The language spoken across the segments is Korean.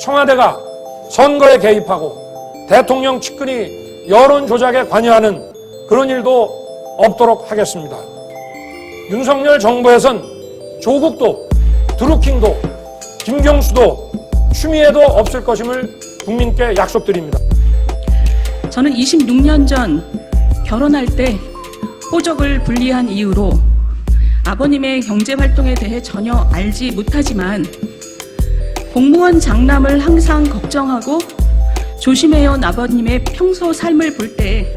청와대가 선거에 개입하고 대통령 측근이 여론 조작에 관여하는 그런 일도 없도록 하겠습니다. 윤석열 정부에선 조국도 드루킹도 김경수도 추미애도 없을 것임을 국민께 약속드립니다. 저는 26년 전 결혼할 때 호적을 분리한 이유로 아버님의 경제활동에 대해 전혀 알지 못하지만 공무원 장남을 항상 걱정하고 조심해온 아버님의 평소 삶을 볼 때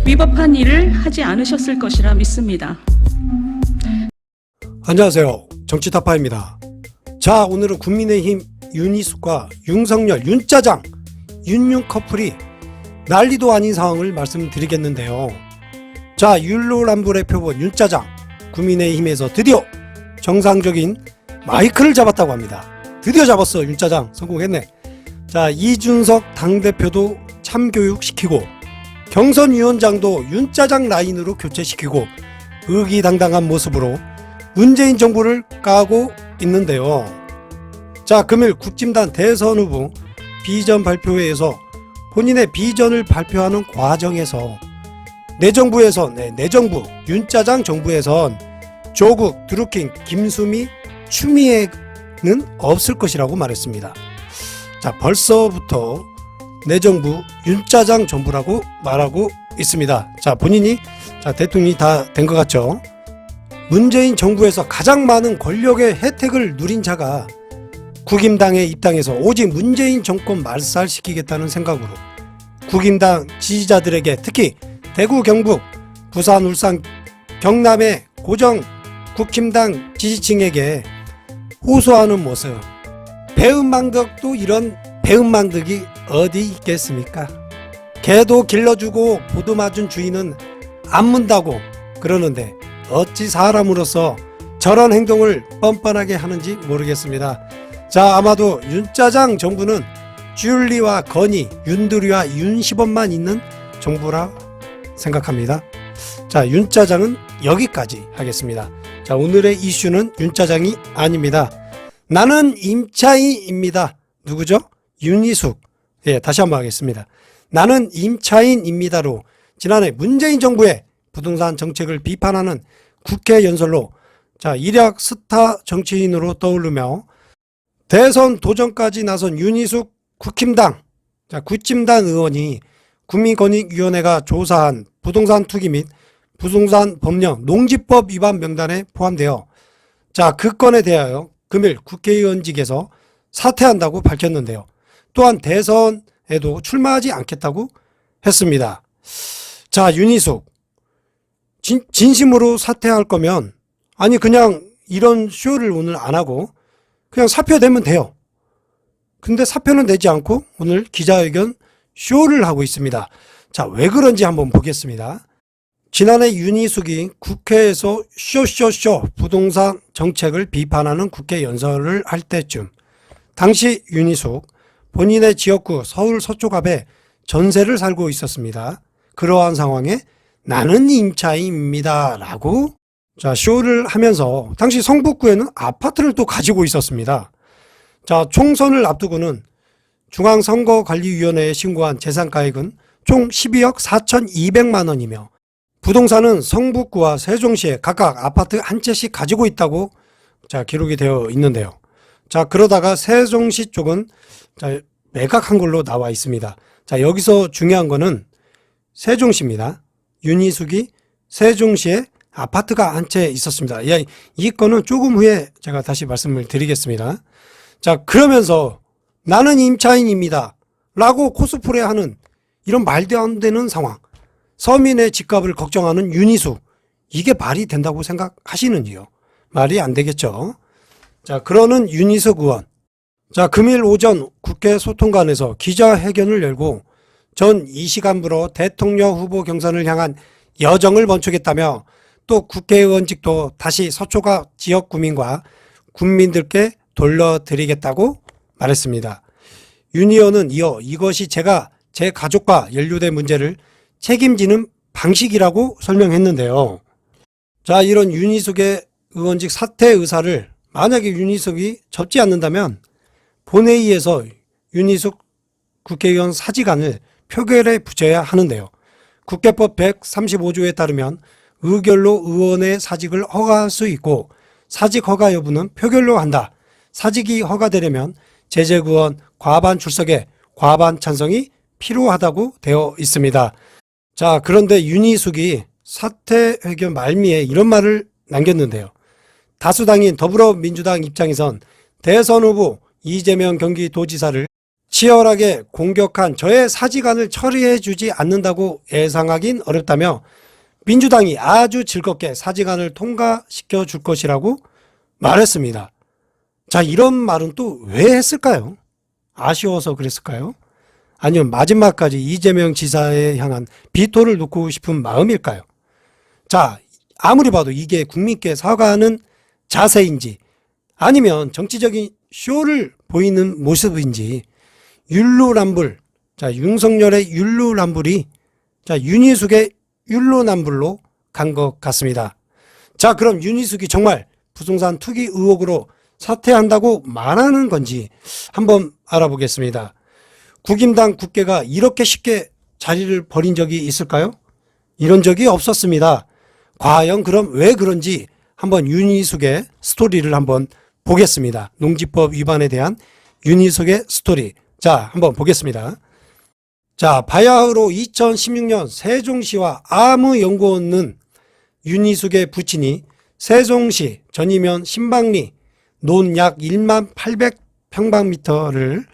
위법한 일을 하지 않으셨을 것이라 믿습니다. 안녕하세요. 정치타파입니다. 자, 오늘은 국민의힘 윤희숙과 윤석열, 윤짜장, 윤윤 커플이 난리도 아닌 상황을 말씀드리겠는데요. 자, 율로람불의 표본 윤짜장, 국민의힘에서 드디어 정상적인 마이크를 잡았다고 합니다. 드디어 잡았어. 윤짜장 성공했네. 자, 이준석 당대표도 참교육시키고 경선위원장도 윤짜장 라인으로 교체시키고 의기당당한 모습으로 문재인 정부를 까고 있는데요. 자, 금일 국진단 대선 후보 비전 발표회에서 본인의 비전을 발표하는 과정에서 내정부 윤짜장 정부에선 조국, 드루킹, 김수미, 추미애는 없을 것이라고 말했습니다. 자, 벌써부터 내정부 윤짜장 정부라고 말하고 있습니다. 자, 본인이 대통령이 다 된 것 같죠. 문재인 정부에서 가장 많은 권력의 혜택을 누린 자가 국임당에 입당해서 오직 문재인 정권 말살시키겠다는 생각으로 국임당 지지자들에게, 특히 대구, 경북, 부산, 울산, 경남의 고정 국힘당 지지층에게 호소하는 모습. 배은망덕도 이런 배은망덕이 어디 있겠습니까? 개도 길러주고 보도맞은 주인은 안 문다고 그러는데 어찌 사람으로서 저런 행동을 뻔뻔하게 하는지 모르겠습니다. 자, 아마도 윤짜장 정부는 쥬리와 건희, 윤두리와 윤시범만 있는 정부라 생각합니다. 자, 윤짜장은 여기까지 하겠습니다. 자, 오늘의 이슈는 윤짜장이 아닙니다. 나는 임차인입니다. 누구죠? 윤희숙. 예, 다시 한번 하겠습니다. 나는 임차인입니다로 지난해 문재인 정부의 부동산 정책을 비판하는 국회 연설로 일약 스타 정치인으로 떠오르며 대선 도전까지 나선 윤희숙 국힘당 국힘당 의원이 국민권익위원회가 조사한 부동산 투기 및 부동산 법령 농지법 위반 명단에 포함되어 그 건에 대하여 금일 국회의원직에서 사퇴한다고 밝혔는데요. 또한 대선에도 출마하지 않겠다고 했습니다. 자, 윤희숙 진심으로 사퇴할 거면 그냥 이런 쇼를 오늘 안 하고 그냥 사표되면 돼요. 근데 사표는 내지 않고 오늘 기자회견 쇼를 하고 있습니다. 자, 왜 그런지 한번 보겠습니다. 지난해 윤희숙이 국회에서 쇼 부동산 정책을 비판하는 국회 연설을 할 때쯤 당시 윤희숙 본인의 지역구 서울 서초갑에 전세를 살고 있었습니다. 그러한 상황에 나는 임차인입니다 라고 쇼를 하면서 당시 성북구에는 아파트를 또 가지고 있었습니다. 자, 총선을 앞두고는 중앙선거관리위원회에 신고한 재산가액은 총 12억 4,200만 원이며 부동산은 성북구와 세종시에 각각 아파트 한 채씩 가지고 있다고 기록이 되어 있는데요. 자, 그러다가 세종시 쪽은 매각한 걸로 나와 있습니다. 자, 여기서 중요한 거는 세종시입니다. 윤희숙이 세종시에 아파트가 한 채 있었습니다. 이 건은 조금 후에 제가 다시 말씀을 드리겠습니다. 자, 그러면서 나는 임차인입니다 라고 코스프레하는 이런 말도 안 되는 상황. 서민의 집값을 걱정하는 윤희숙. 이게 말이 된다고 생각하시는지요? 말이 안 되겠죠. 자, 그러는 윤희숙 의원. 자, 금일 오전 국회 소통관에서 기자회견을 열고 전 이 시간부로 대통령 후보 경선을 향한 여정을 멈추겠다며 또 국회의원직도 다시 서초갑 지역 구민과 국민들께 돌려드리겠다고 말했습니다. 윤 의원은 이어 이것이 제가 제 가족과 연루된 문제를 책임지는 방식이라고 설명했는데요. 자, 이런 윤희숙의 의원직 사퇴 의사를 만약에 윤희숙이 접지 않는다면 본회의에서 윤희숙 국회의원 사직안을 표결에 붙여야 하는데요. 국회법 135조에 따르면 의결로 의원의 사직을 허가할 수 있고 사직 허가 여부는 표결로 한다. 사직이 허가되려면 재재구원 과반 출석에 과반 찬성이 필요하다고 되어 있습니다. 자, 그런데 윤희숙이 사퇴 회견 말미에 이런 말을 남겼는데요. 다수당인 더불어민주당 입장에선 대선 후보 이재명 경기도지사를 치열하게 공격한 저의 사직안을 처리해 주지 않는다고 예상하긴 어렵다며 민주당이 아주 즐겁게 사직안을 통과시켜 줄 것이라고 말했습니다. 자, 이런 말은 또 왜 했을까요? 아쉬워서 그랬을까요? 아니면 마지막까지 이재명 지사에 향한 비토를 놓고 싶은 마음일까요? 자, 아무리 봐도 이게 국민께 사과하는 자세인지 아니면 정치적인 쇼를 보이는 모습인지 율로람불, 자, 윤석열의 율로람불이 자, 윤희숙의 율로남불로 간 것 같습니다. 자, 그럼 윤희숙이 정말 부동산 투기 의혹으로 사퇴한다고 말하는 건지 한번 알아보겠습니다. 국임당 국회가 이렇게 쉽게 자리를 버린 적이 있을까요? 이런 적이 없었습니다. 과연 그럼 왜 그런지 한번 윤희숙의 스토리를 한번 보겠습니다. 농지법 위반에 대한 윤희숙의 스토리. 자, 한번 보겠습니다. 자, 바야흐로 2016년 세종시와 아무 연고 없는 윤희숙의 부친이 세종시 전이면 신방리 논 약 1만 800평방미터를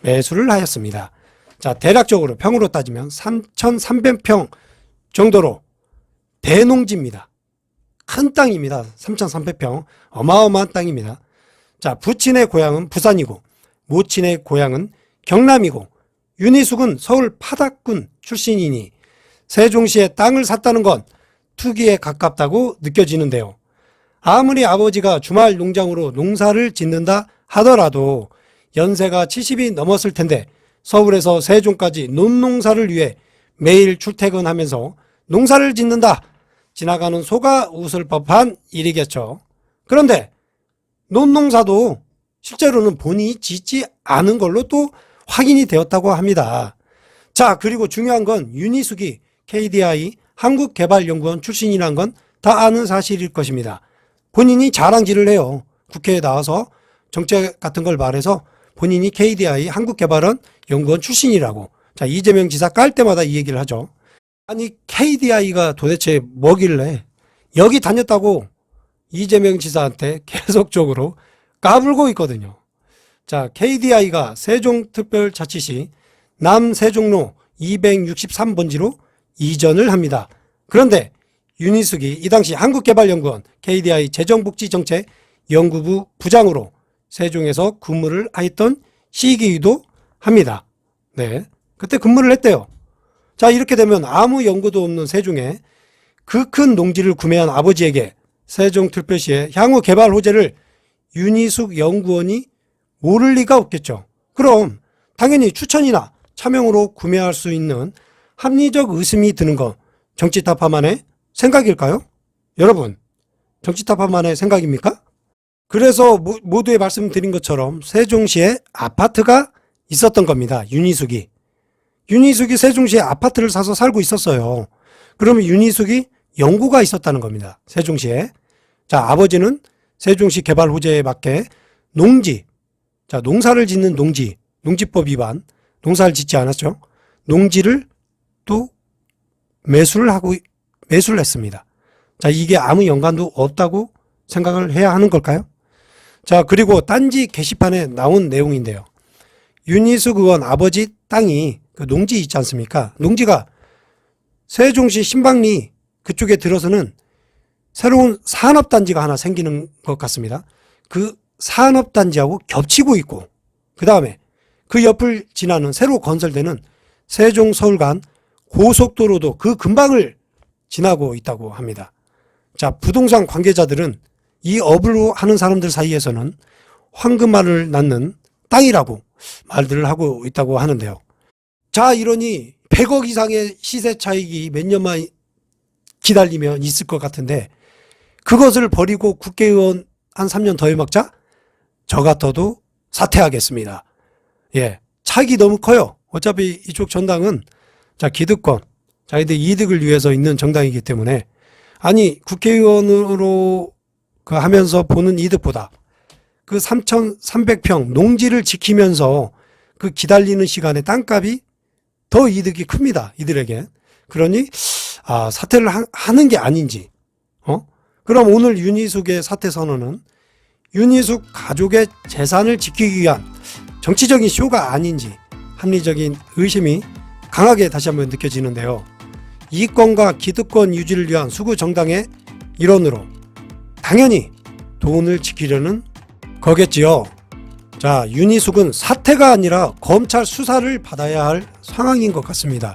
매수를 하였습니다. 자, 대략적으로 평으로 따지면 3,300평 정도로 대농지입니다. 큰 땅입니다. 3,300평. 어마어마한 땅입니다. 자, 부친의 고향은 부산이고 모친의 고향은 경남이고 윤희숙은 서울 파닭군 출신이니 세종시에 땅을 샀다는 건 투기에 가깝다고 느껴지는데요. 아무리 아버지가 주말 농장으로 농사를 짓는다 하더라도 연세가 70이 넘었을 텐데 서울에서 세종까지 논농사를 위해 매일 출퇴근하면서 농사를 짓는다. 지나가는 소가 웃을 법한 일이겠죠. 그런데 논농사도 실제로는 본인이 짓지 않은 걸로 또 확인이 되었다고 합니다. 자, 그리고 중요한 건 윤희숙이 KDI 한국개발연구원 출신이란 건 다 아는 사실일 것입니다. 본인이 자랑질을 해요. 국회에 나와서 정책 같은 걸 말해서 본인이 KDI 한국개발연구원 출신이라고. 자, 이재명 지사 깔 때마다 이 얘기를 하죠. 아니, KDI가 도대체 뭐길래 여기 다녔다고 이재명 지사한테 계속적으로 까불고 있거든요. 자, KDI가 세종특별자치시 남세종로 263번지로 이전을 합니다. 그런데 윤희숙이 이 당시 한국개발연구원 KDI 재정복지정책연구부 부장으로 세종에서 근무를 하였던 시기이기도 합니다. 네, 그때 근무를 했대요. 자, 이렇게 되면 아무 연고도 없는 세종에 그 큰 농지를 구매한 아버지에게 세종특별시의 향후 개발 호재를 윤희숙 연구원이 모를 리가 없겠죠. 그럼 당연히 추천이나 차명으로 구매할 수 있는 합리적 의심이 드는 건 정치타파만의 생각일까요? 여러분, 정치타파만의 생각입니까? 그래서 모두에 말씀드린 것처럼 세종시에 아파트가 있었던 겁니다. 윤희숙이 세종시에 아파트를 사서 살고 있었어요. 그러면 윤희숙이 연구가 있었다는 겁니다. 세종시에. 자, 아버지는 세종시 개발 호재에 맞게 농지, 자, 농사를 짓는 농지, 농지법 위반, 농사를 짓지 않았죠. 농지를 또 매수를 했습니다. 자, 이게 아무 연관도 없다고 생각을 해야 하는 걸까요? 자, 그리고 딴지 게시판에 나온 내용인데요. 윤희숙 의원 아버지 땅이 그 농지 있지 않습니까? 농지가 세종시 신방리 그쪽에 들어서는 새로운 산업단지가 하나 생기는 것 같습니다. 그 산업단지하고 겹치고 있고 그 다음에 그 옆을 지나는 새로 건설되는 세종 서울 간 고속도로도 그 근방을 지나고 있다고 합니다. 자, 부동산 관계자들은 이 업을 하는 사람들 사이에서는 황금알을 낳는 땅이라고 말들을 하고 있다고 하는데요. 자, 이러니 100억 이상의 시세 차익이 몇 년만 기다리면 있을 것 같은데 그것을 버리고 국회의원 한 3년 더 해먹자? 저 같아도 사퇴하겠습니다. 예, 차익이 너무 커요. 어차피 이쪽 정당은 자, 기득권, 자기들 이득을 위해서 있는 정당이기 때문에 아니 국회의원으로 그 하면서 보는 이득보다 그 3,300평 농지를 지키면서 그 기다리는 시간에 땅값이 더 이득이 큽니다. 이들에게. 그러니 사퇴를 하는 게 아닌지. 그럼 오늘 윤희숙의 사퇴 선언은 윤희숙 가족의 재산을 지키기 위한 정치적인 쇼가 아닌지 합리적인 의심이 강하게 다시 한번 느껴지는데요. 이권과 기득권 유지를 위한 수구 정당의 일원으로 당연히 돈을 지키려는 거겠지요. 자, 윤희숙은 사퇴가 아니라 검찰 수사를 받아야 할 상황인 것 같습니다.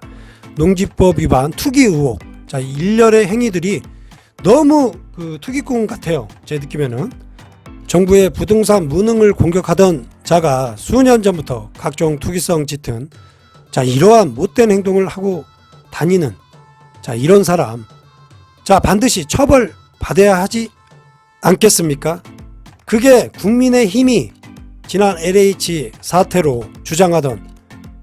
농지법 위반, 투기 의혹. 자, 일련의 행위들이 너무 그 투기꾼 같아요. 제 느낌에는. 정부의 부동산 무능을 공격하던 자가 수년 전부터 각종 투기성 짙은 자, 이러한 못된 행동을 하고 다니는 자, 이런 사람. 자, 반드시 처벌 받아야 하지 않겠습니까? 그게 국민의힘이 지난 LH 사태로 주장하던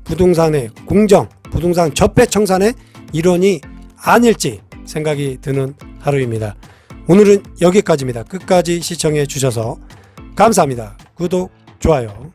부동산의 공정, 부동산 적폐 청산의 일원이 아닐지 생각이 드는 하루입니다. 오늘은 여기까지입니다. 끝까지 시청해 주셔서 감사합니다. 구독, 좋아요.